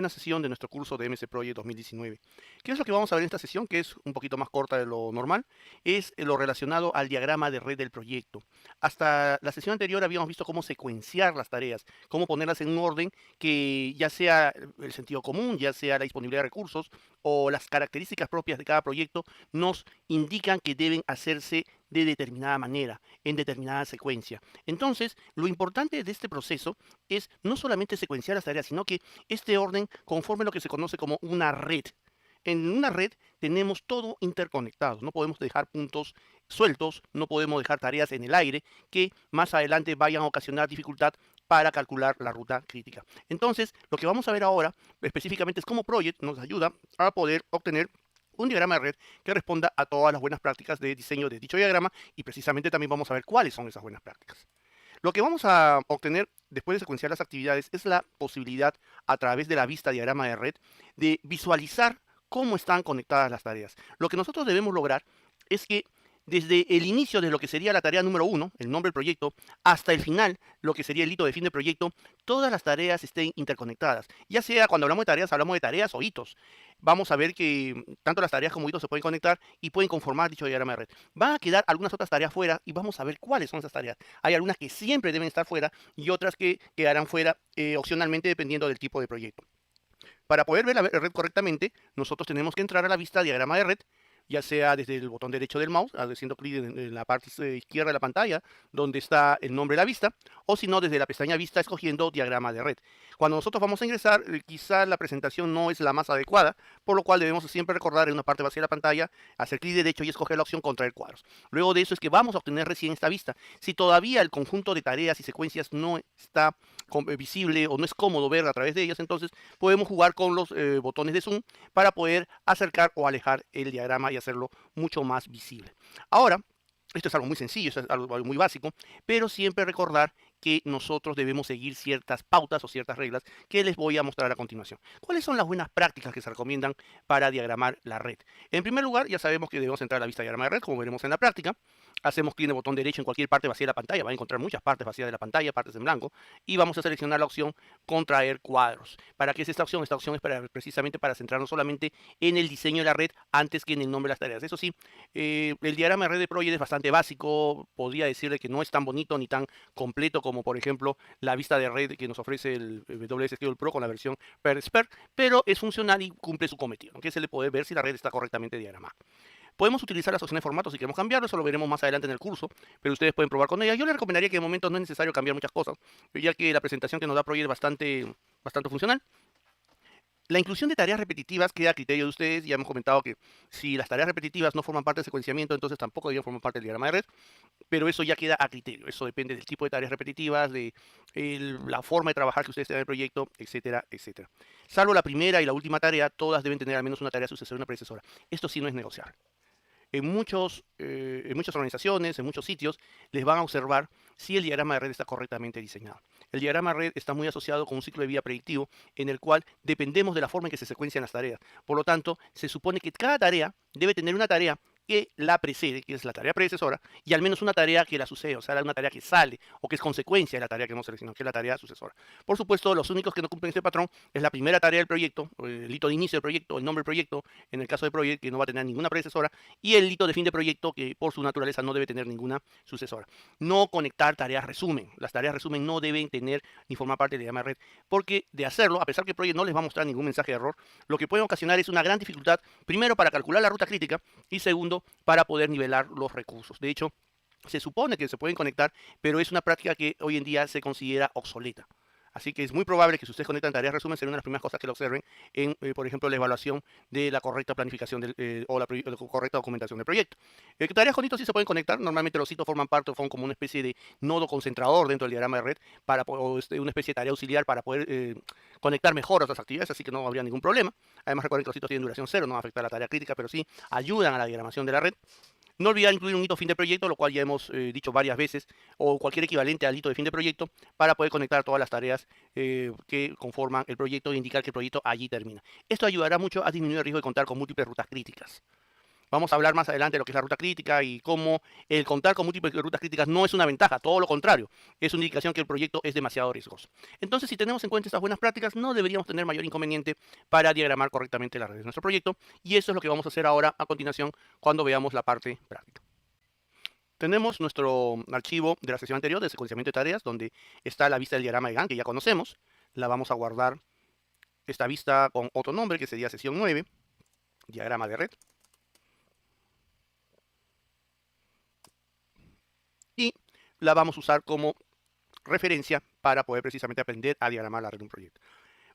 Una sesión de nuestro curso de MS Project 2019. ¿Qué es lo que vamos a ver en esta sesión? Que es un poquito más corta de lo normal. Es lo relacionado al diagrama de red del proyecto. Hasta la sesión anterior habíamos visto cómo secuenciar las tareas, cómo ponerlas en un orden que ya sea el sentido común, ya sea la disponibilidad de recursos o las características propias de cada proyecto nos indican que deben hacerse de determinada manera, en determinada secuencia. Entonces, lo importante de este proceso es no solamente secuenciar las tareas, sino que este orden conforme lo que se conoce como una red. En una red tenemos todo interconectado, no podemos dejar puntos sueltos, no podemos dejar tareas en el aire que más adelante vayan a ocasionar dificultad para calcular la ruta crítica. Entonces, lo que vamos a ver ahora específicamente es cómo Project nos ayuda a poder obtener un diagrama de red que responda a todas las buenas prácticas de diseño de dicho diagrama y precisamente también vamos a ver cuáles son esas buenas prácticas. Lo que vamos a obtener después de secuenciar las actividades es la posibilidad, a través de la vista diagrama de red, de visualizar cómo están conectadas las tareas. Lo que nosotros debemos lograr es que desde el inicio de lo que sería la tarea número 1, el nombre del proyecto, hasta el final, lo que sería el hito de fin del proyecto, todas las tareas estén interconectadas. Ya sea cuando hablamos de tareas o hitos. Vamos a ver que tanto las tareas como hitos se pueden conectar y pueden conformar dicho diagrama de red. Van a quedar algunas otras tareas fuera y vamos a ver cuáles son esas tareas. Hay algunas que siempre deben estar fuera y otras que quedarán fuera opcionalmente dependiendo del tipo de proyecto. Para poder ver la red correctamente, nosotros tenemos que entrar a la vista diagrama de red, ya sea desde el botón derecho del mouse, haciendo clic en la parte izquierda de la pantalla, donde está el nombre de la vista, o si no, desde la pestaña vista, escogiendo diagrama de red. Cuando nosotros vamos a ingresar, quizá la presentación no es la más adecuada, por lo cual debemos siempre recordar en una parte vacía de la pantalla, hacer clic derecho y escoger la opción contraer cuadros. Luego de eso es que vamos a obtener recién esta vista. Si todavía el conjunto de tareas y secuencias no está visible o no es cómodo ver a través de ellas, entonces podemos jugar con los botones de zoom para poder acercar o alejar el diagrama y hacerlo mucho más visible. Ahora, esto es algo muy sencillo, esto es algo muy básico, pero siempre recordar que nosotros debemos seguir ciertas pautas o ciertas reglas que les voy a mostrar a continuación. ¿Cuáles son las buenas prácticas que se recomiendan para diagramar la red? En primer lugar, ya sabemos que debemos entrar a la vista de diagrama de red, como veremos en la práctica. Hacemos clic en el botón derecho en cualquier parte vacía de la pantalla, va a encontrar muchas partes vacías de la pantalla, partes en blanco, y vamos a seleccionar la opción contraer cuadros. ¿Para qué es esta opción? Esta opción es precisamente para centrarnos solamente en el diseño de la red antes que en el nombre de las tareas. Eso sí, el diagrama de red de Project es bastante básico, podría decirle que no es tan bonito ni tan completo como por ejemplo la vista de red que nos ofrece el WS Schedule Pro con la versión per expert, pero es funcional y cumple su cometido, que se le puede ver si la red está correctamente diagramada. Podemos utilizar las opciones de formato si queremos cambiarlo, eso lo veremos más adelante en el curso, pero ustedes pueden probar con ellas. Yo les recomendaría que de momento no es necesario cambiar muchas cosas, ya que la presentación que nos da Project es bastante funcional. La inclusión de tareas repetitivas queda a criterio de ustedes. Ya hemos comentado que si las tareas repetitivas no forman parte del secuenciamiento, entonces tampoco deberían formar parte del diagrama de red, pero eso ya queda a criterio. Eso depende del tipo de tareas repetitivas, de la forma de trabajar que ustedes tengan en el proyecto, etcétera, etcétera. Salvo la primera y la última tarea, todas deben tener al menos una tarea sucesora y una predecesora. Esto sí no es negociable. En muchas organizaciones, en muchos sitios, les van a observar si el diagrama de red está correctamente diseñado. El diagrama de red está muy asociado con un ciclo de vida predictivo en el cual dependemos de la forma en que se secuencian las tareas. Por lo tanto, se supone que cada tarea debe tener una tarea que la precede, que es la tarea predecesora, y al menos una tarea que la sucede, o sea, una tarea que sale o que es consecuencia de la tarea que hemos seleccionado, que es la tarea sucesora. Por supuesto, los únicos que no cumplen este patrón es la primera tarea del proyecto, el hito de inicio del proyecto, el nombre del proyecto, en el caso de Project, que no va a tener ninguna predecesora, y el hito de fin de proyecto, que por su naturaleza no debe tener ninguna sucesora. No conectar tareas resumen. Las tareas resumen no deben tener ni formar parte del diagrama de red, porque de hacerlo, a pesar que Project no les va a mostrar ningún mensaje de error, lo que puede ocasionar es una gran dificultad, primero para calcular la ruta crítica y segundo para poder nivelar los recursos. De hecho, se supone que se pueden conectar, pero es una práctica que hoy en día se considera obsoleta. Así que es muy probable que si ustedes conectan tareas resumen, será una de las primeras cosas que lo observen en, por ejemplo, la evaluación de la correcta planificación o la correcta documentación del proyecto. Tareas con hitos sí se pueden conectar. Normalmente los hitos forman parte o son como una especie de nodo concentrador dentro del diagrama de red, una especie de tarea auxiliar para poder conectar mejor otras actividades, así que no habría ningún problema. Además, recuerden que los hitos tienen duración cero, no afecta a la tarea crítica, pero sí ayudan a la diagramación de la red. No olvidar incluir un hito fin de proyecto, lo cual ya hemos dicho varias veces, o cualquier equivalente al hito de fin de proyecto, para poder conectar todas las tareas que conforman el proyecto e indicar que el proyecto allí termina. Esto ayudará mucho a disminuir el riesgo de contar con múltiples rutas críticas. Vamos a hablar más adelante de lo que es la ruta crítica y cómo el contar con múltiples rutas críticas no es una ventaja, todo lo contrario, es una indicación que el proyecto es demasiado riesgoso. Entonces, si tenemos en cuenta estas buenas prácticas, no deberíamos tener mayor inconveniente para diagramar correctamente la red de nuestro proyecto, y eso es lo que vamos a hacer ahora a continuación cuando veamos la parte práctica. Tenemos nuestro archivo de la sesión anterior de secuenciamiento de tareas, donde está la vista del diagrama de Gantt, que ya conocemos. La vamos a guardar esta vista con otro nombre, que sería sesión 9, diagrama de red. Y la vamos a usar como referencia para poder precisamente aprender a diagramar la red de un proyecto.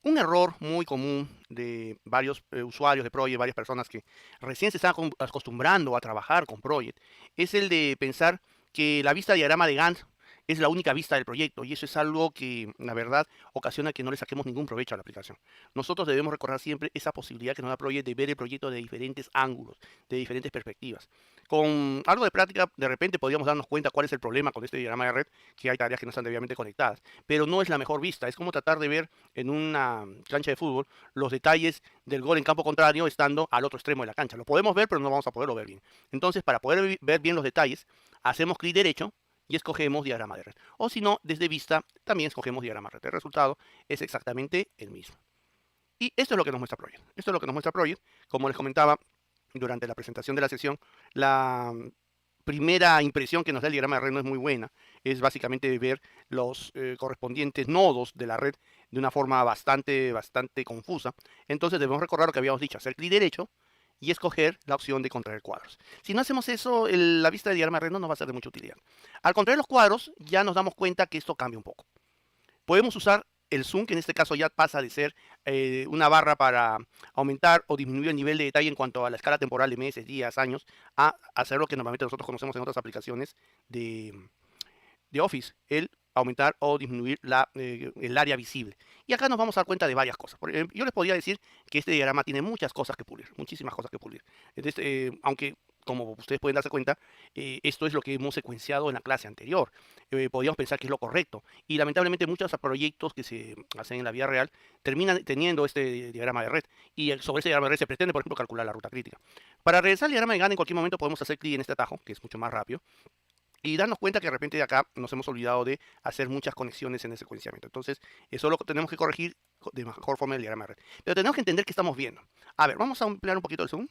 Un error muy común de varios usuarios de Project, varias personas que recién se están acostumbrando a trabajar con Project, es el de pensar que la vista diagrama de Gantt es la única vista del proyecto, y eso es algo que, la verdad, ocasiona que no le saquemos ningún provecho a la aplicación. Nosotros debemos recordar siempre esa posibilidad que nos da Project de ver el proyecto de diferentes ángulos, de diferentes perspectivas. Con algo de práctica, de repente podríamos darnos cuenta cuál es el problema con este diagrama de red, que hay tareas que no están debidamente conectadas, pero no es la mejor vista. Es como tratar de ver en una cancha de fútbol los detalles del gol en campo contrario estando al otro extremo de la cancha. Lo podemos ver, pero no vamos a poderlo ver bien. Entonces, para poder ver bien los detalles, hacemos clic derecho y escogemos diagrama de red. O si no, desde vista, también escogemos diagrama de red. El resultado es exactamente el mismo. Y esto es lo que nos muestra Project. Esto es lo que nos muestra Project. Como les comentaba durante la presentación de la sesión, la primera impresión que nos da el diagrama de red no es muy buena. Es básicamente ver los correspondientes nodos de la red de una forma bastante confusa. Entonces debemos recordar lo que habíamos dicho, hacer clic derecho y escoger la opción de contraer cuadros. Si no hacemos eso, la vista de diagrama de red no nos va a ser de mucha utilidad. Al contraer los cuadros, ya nos damos cuenta que esto cambia un poco. Podemos usar el zoom, que en este caso ya pasa de ser una barra para aumentar o disminuir el nivel de detalle en cuanto a la escala temporal de meses, días, años, a hacer lo que normalmente nosotros conocemos en otras aplicaciones de Office, el aumentar o disminuir el área visible. Y acá nos vamos a dar cuenta de varias cosas. Por ejemplo, yo les podría decir que este diagrama tiene muchas cosas que pulir, muchísimas cosas que pulir. Entonces, aunque, como ustedes pueden darse cuenta, esto es lo que hemos secuenciado en la clase anterior. Podríamos pensar que es lo correcto. Y lamentablemente muchos proyectos que se hacen en la vida real terminan teniendo este diagrama de red. Y sobre ese diagrama de red se pretende, por ejemplo, calcular la ruta crítica. Para regresar al diagrama de Gantt, en cualquier momento podemos hacer clic en este atajo, que es mucho más rápido, y darnos cuenta que de repente de acá nos hemos olvidado de hacer muchas conexiones en el secuenciamiento. Entonces, eso lo tenemos que corregir de mejor forma el diagrama de red. Pero tenemos que entender qué estamos viendo. A ver, vamos a ampliar un poquito el zoom.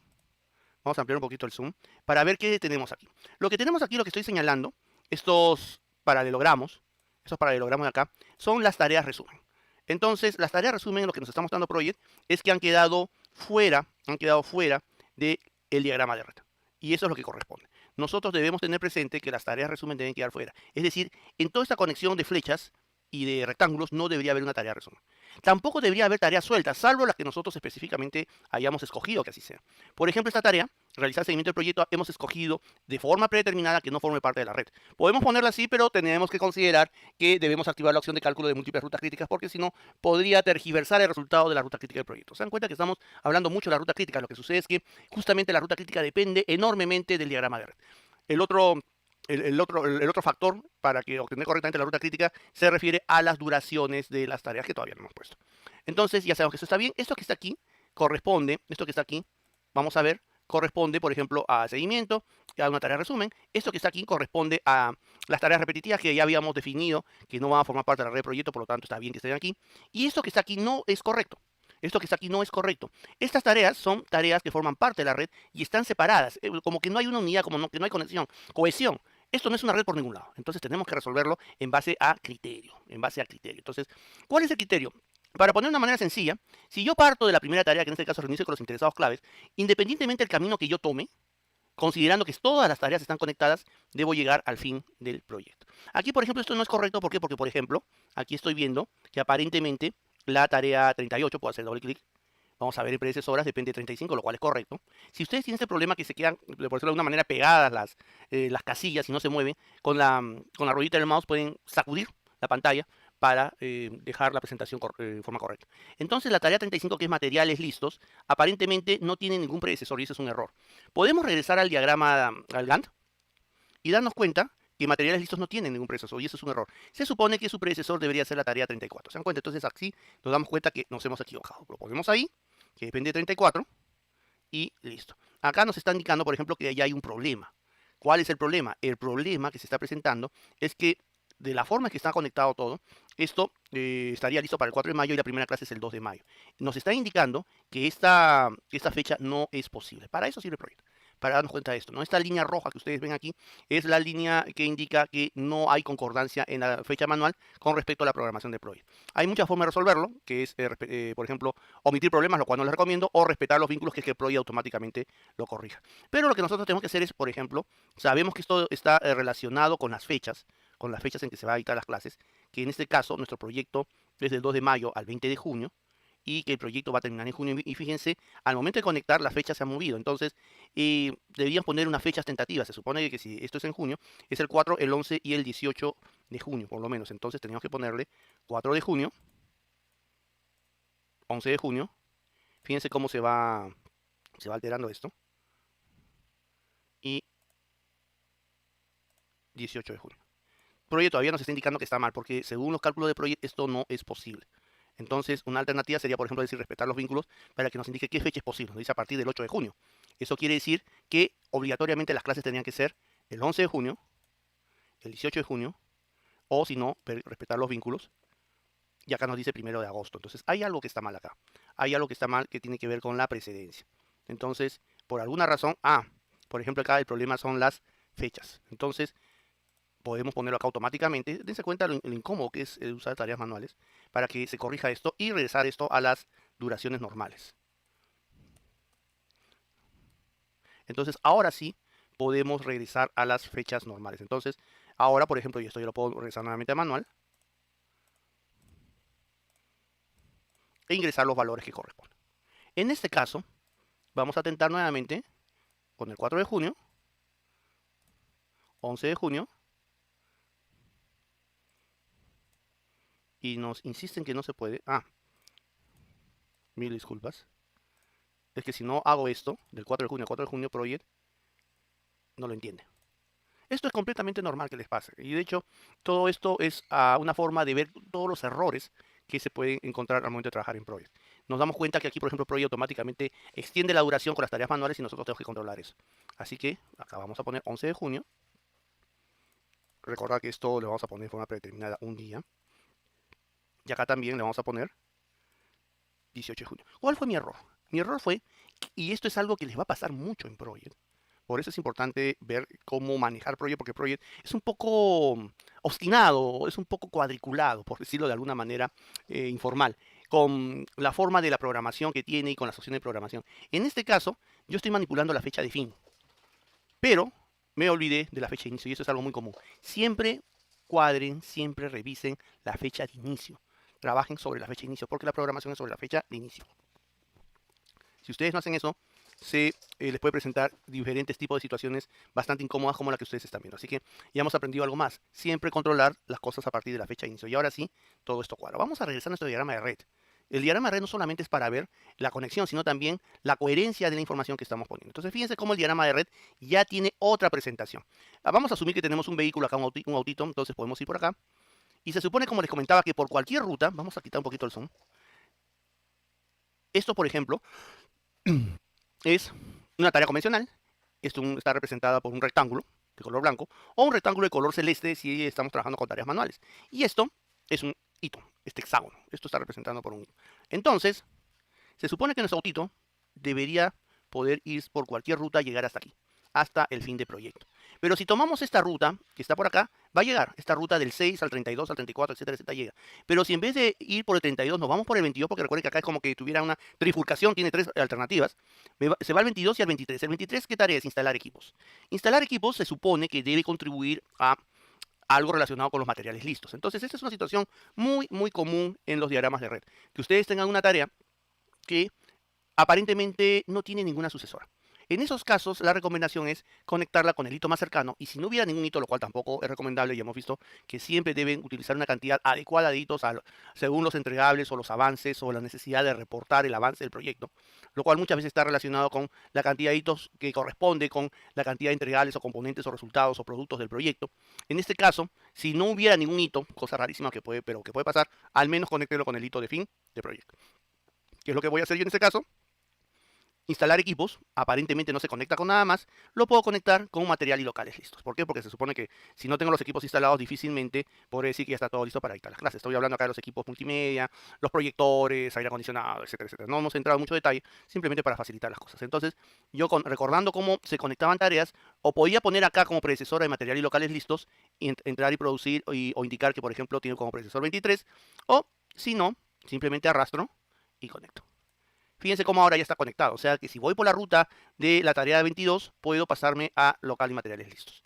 Vamos a ampliar un poquito el zoom para ver qué tenemos aquí. Lo que tenemos aquí, lo que estoy señalando, estos paralelogramos de acá, son las tareas resumen. Entonces, las tareas resumen, lo que nos está mostrando Project, es que han quedado fuera del diagrama de red. Y eso es lo que corresponde. Nosotros debemos tener presente que las tareas resumen deben quedar fuera. Es decir, en toda esta conexión de flechas y de rectángulos no debería haber una tarea resumen. Tampoco debería haber tareas sueltas, salvo las que nosotros específicamente hayamos escogido que así sea. Por ejemplo, esta tarea, realizar seguimiento del proyecto, hemos escogido de forma predeterminada que no forme parte de la red. Podemos ponerla así, pero tenemos que considerar que debemos activar la opción de cálculo de múltiples rutas críticas, porque si no, podría tergiversar el resultado de la ruta crítica del proyecto. Se dan cuenta que estamos hablando mucho de la ruta crítica. Lo que sucede es que justamente la ruta crítica depende enormemente del diagrama de red. El otro factor para que obtener correctamente la ruta crítica se refiere a las duraciones de las tareas que todavía no hemos puesto. Entonces, ya sabemos que esto está bien. Esto que está aquí corresponde, vamos a ver, corresponde, por ejemplo, a seguimiento, a una tarea resumen. Esto que está aquí corresponde a las tareas repetitivas que ya habíamos definido, que no van a formar parte de la red de proyecto, por lo tanto está bien que estén aquí. Y esto que está aquí no es correcto. Esto que está aquí no es correcto. Estas tareas son tareas que forman parte de la red y están separadas, como que no hay una unidad, que no hay conexión, cohesión. Esto no es una red por ningún lado. Entonces tenemos que resolverlo en base a criterio, Entonces, ¿cuál es el criterio? Para poner de una manera sencilla, si yo parto de la primera tarea, que en este caso reunirse con los interesados claves, independientemente del camino que yo tome, considerando que todas las tareas están conectadas, debo llegar al fin del proyecto. Aquí, por ejemplo, esto no es correcto. ¿Por qué? Porque, por ejemplo, aquí estoy viendo que aparentemente la tarea 38, puedo hacer doble clic, vamos a ver en predecesoras, depende de 35, lo cual es correcto. Si ustedes tienen este problema que se quedan, por decirlo de alguna manera, pegadas las casillas y no se mueven, con la ruedita del mouse pueden sacudir la pantalla para dejar la presentación de forma correcta. Entonces la tarea 35, que es materiales listos, aparentemente no tiene ningún predecesor y eso es un error. Podemos regresar al diagrama, al Gantt, y darnos cuenta que materiales listos no tienen ningún predecesor, y eso es un error. Se supone que su predecesor debería ser la tarea 34. ¿Se dan cuenta? Entonces aquí nos damos cuenta que nos hemos equivocado. Lo ponemos ahí, que depende de 34, y listo. Acá nos está indicando, por ejemplo, que ya hay un problema. ¿Cuál es el problema? El problema que se está presentando es que de la forma en que está conectado todo, esto estaría listo para el 4 de mayo y la primera clase es el 2 de mayo. Nos está indicando que esta fecha no es posible. Para eso sirve el proyecto, para darnos cuenta de esto, ¿no? Esta línea roja que ustedes ven aquí es la línea que indica que no hay concordancia en la fecha manual con respecto a la programación del proyecto. Hay muchas formas de resolverlo, que es, por ejemplo, omitir problemas, lo cual no les recomiendo, o respetar los vínculos, que es que el proyecto automáticamente lo corrija. Pero lo que nosotros tenemos que hacer es, por ejemplo, sabemos que esto está relacionado con las fechas en que se va a dictar las clases, que en este caso nuestro proyecto es del 2 de mayo al 20 de junio, y que el proyecto va a terminar en junio. Y fíjense, al momento de conectar, la fecha se ha movido. Entonces, deberían poner unas fechas tentativas. Se supone que si esto es en junio, es el 4, el 11 y el 18 de junio, por lo menos. Entonces, tenemos que ponerle 4 de junio, 11 de junio. Fíjense cómo se va alterando esto. Y 18 de junio. Project todavía nos está indicando que está mal, porque según los cálculos de Project, esto no es posible. Entonces, una alternativa sería, por ejemplo, decir respetar los vínculos para que nos indique qué fecha es posible. Nos dice a partir del 8 de junio. Eso quiere decir que obligatoriamente las clases tenían que ser el 11 de junio, el 18 de junio, o si no, respetar los vínculos. Y acá nos dice 1 de agosto. Entonces, hay algo que está mal acá. Hay algo que está mal que tiene que ver con la precedencia. Entonces, por alguna razón, por ejemplo, acá el problema son las fechas. Entonces, podemos ponerlo acá automáticamente. Dense cuenta lo incómodo que es usar tareas manuales para que se corrija esto y regresar esto a las duraciones normales. Entonces, ahora sí podemos regresar a las fechas normales. Entonces, ahora, por ejemplo, yo lo puedo regresar nuevamente a manual e ingresar los valores que corresponden. En este caso, vamos a tentar nuevamente con el 4 de junio, 11 de junio, y nos insisten que no se puede. Mil disculpas. Es que si no hago esto, del 4 de junio a 4 de junio, Project no lo entiende. Esto es completamente normal que les pase. Y de hecho, todo esto es una forma de ver todos los errores que se pueden encontrar al momento de trabajar en Project. Nos damos cuenta que aquí, por ejemplo, Project automáticamente extiende la duración con las tareas manuales y nosotros tenemos que controlar eso. Así que acá vamos a poner 11 de junio. Recordad que esto lo vamos a poner de forma predeterminada un día. Y acá también le vamos a poner 18 de junio. ¿Cuál fue mi error? Mi error fue, y esto es algo que les va a pasar mucho en Project, por eso es importante ver cómo manejar Project, porque Project es un poco obstinado, es un poco cuadriculado, por decirlo de alguna manera informal, con la forma de la programación que tiene y con las opciones de programación. En este caso, yo estoy manipulando la fecha de fin, pero me olvidé de la fecha de inicio y eso es algo muy común. Siempre cuadren, siempre revisen la fecha de inicio. Trabajen sobre la fecha de inicio, porque la programación es sobre la fecha de inicio. Si ustedes no hacen eso, les puede presentar diferentes tipos de situaciones bastante incómodas como la que ustedes están viendo. Así que ya hemos aprendido algo más. Siempre controlar las cosas a partir de la fecha de inicio. Y ahora sí, todo esto cuadra. Vamos a regresar a nuestro diagrama de red. El diagrama de red no solamente es para ver la conexión, sino también la coherencia de la información que estamos poniendo. Entonces, fíjense cómo el diagrama de red ya tiene otra presentación. Vamos a asumir que tenemos un vehículo acá, un autito, entonces podemos ir por acá. Y se supone, como les comentaba, que por cualquier ruta, vamos a quitar un poquito el zoom. Esto, por ejemplo, es una tarea convencional. Esto está representada por un rectángulo de color blanco o un rectángulo de color celeste si estamos trabajando con tareas manuales. Y esto es un hito, este hexágono. Esto está representado por un hito. Entonces, se supone que nuestro autito debería poder ir por cualquier ruta y llegar hasta aquí, hasta el fin de proyecto. Pero si tomamos esta ruta, que está por acá, va a llegar. Esta ruta del 6 al 32, al 34, etcétera, etcétera, llega. Pero si en vez de ir por el 32 nos vamos por el 22, porque recuerden que acá es como que tuviera una trifurcación, tiene tres alternativas, se va al 22 y al 23. ¿El 23 qué tarea es? Instalar equipos. Instalar equipos se supone que debe contribuir a algo relacionado con los materiales listos. Entonces, esta es una situación muy, muy común en los diagramas de red. Que ustedes tengan una tarea que aparentemente no tiene ninguna sucesora. En esos casos, la recomendación es conectarla con el hito más cercano y si no hubiera ningún hito, lo cual tampoco es recomendable, ya hemos visto que siempre deben utilizar una cantidad adecuada de hitos según los entregables o los avances o la necesidad de reportar el avance del proyecto, lo cual muchas veces está relacionado con la cantidad de hitos que corresponde con la cantidad de entregables o componentes o resultados o productos del proyecto. En este caso, si no hubiera ningún hito, cosa rarísima pero que puede pasar, al menos conéctelo con el hito de fin del proyecto. ¿Qué es lo que voy a hacer yo en este caso? instalar equipos, aparentemente no se conecta con nada más, lo puedo conectar con material y locales listos. ¿Por qué? Porque se supone que si no tengo los equipos instalados, difícilmente podré decir que ya está todo listo para dictar las clases. Estoy hablando acá de los equipos multimedia, los proyectores, aire acondicionado, etcétera, etcétera. No hemos entrado en mucho detalle, simplemente para facilitar las cosas. Entonces, yo recordando cómo se conectaban tareas, o podía poner acá como predecesora de material y locales listos, y entrar y producir o indicar que, por ejemplo, tiene como predecesor 23, o si no, simplemente arrastro y conecto. Fíjense cómo ahora ya está conectado. O sea que si voy por la ruta de la tarea de 22, puedo pasarme a local y materiales listos.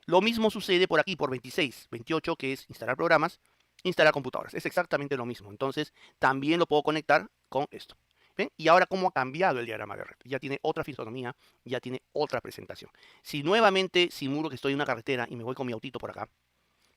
Lo mismo sucede por aquí, por 26, 28, que es instalar programas, instalar computadoras. Es exactamente lo mismo. Entonces, también lo puedo conectar con esto. ¿Ven? Y ahora, ¿cómo ha cambiado el diagrama de red? Ya tiene otra fisonomía, ya tiene otra presentación. Si nuevamente simulo que estoy en una carretera y me voy con mi autito por acá,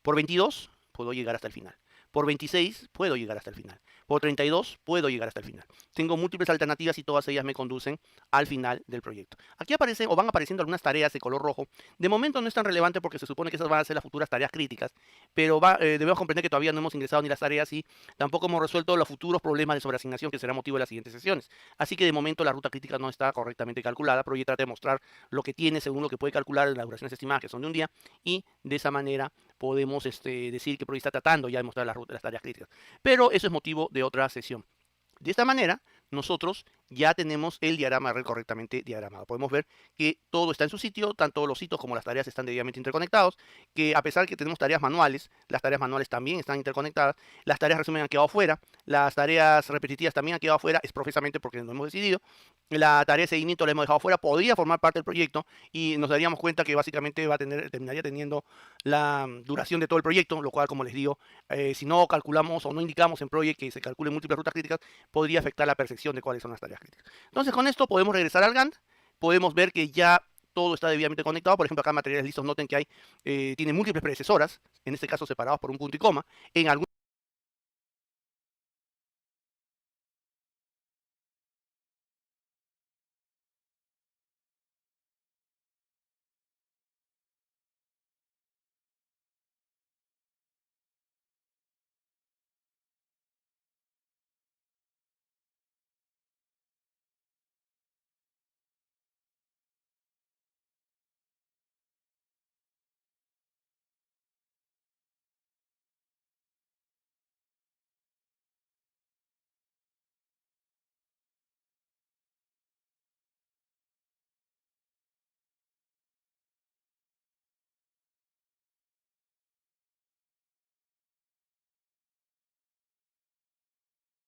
por 22 puedo llegar hasta el final. Por 26 puedo llegar hasta el final. Por 32 puedo llegar hasta el final. Tengo múltiples alternativas y todas ellas me conducen al final del proyecto. Aquí aparecen o van apareciendo algunas tareas de color rojo. De momento no es tan relevante porque se supone que esas van a ser las futuras tareas críticas, pero debemos comprender que todavía no hemos ingresado ni las tareas y tampoco hemos resuelto los futuros problemas de sobreasignación que será motivo de las siguientes sesiones. Así que de momento la ruta crítica no está correctamente calculada, pero yo traté de mostrar lo que tiene según lo que puede calcular las duraciones estimadas que son de un día y de esa manera podemos decir que Prodi está tratando ya de mostrar las tareas críticas. Pero eso es motivo de otra sesión. De esta manera, nosotros ya tenemos el diagrama de red correctamente diagramado. Podemos ver que todo está en su sitio, tanto los hitos como las tareas están debidamente interconectados, que a pesar que tenemos tareas manuales, las tareas manuales también están interconectadas, las tareas resumen han quedado fuera, las tareas repetitivas también han quedado fuera, es profesamente porque no hemos decidido, la tarea de seguimiento la hemos dejado fuera, podría formar parte del proyecto y nos daríamos cuenta que básicamente terminaría teniendo la duración de todo el proyecto, lo cual, como les digo, si no calculamos o no indicamos en Project que se calculen múltiples rutas críticas, podría afectar la percepción de cuáles son las tareas críticas. Entonces, con esto podemos regresar al Gantt, podemos ver que ya todo está debidamente conectado. Por ejemplo, acá en materiales listos, noten que tiene múltiples predecesoras, en este caso separados por un punto y coma. En algún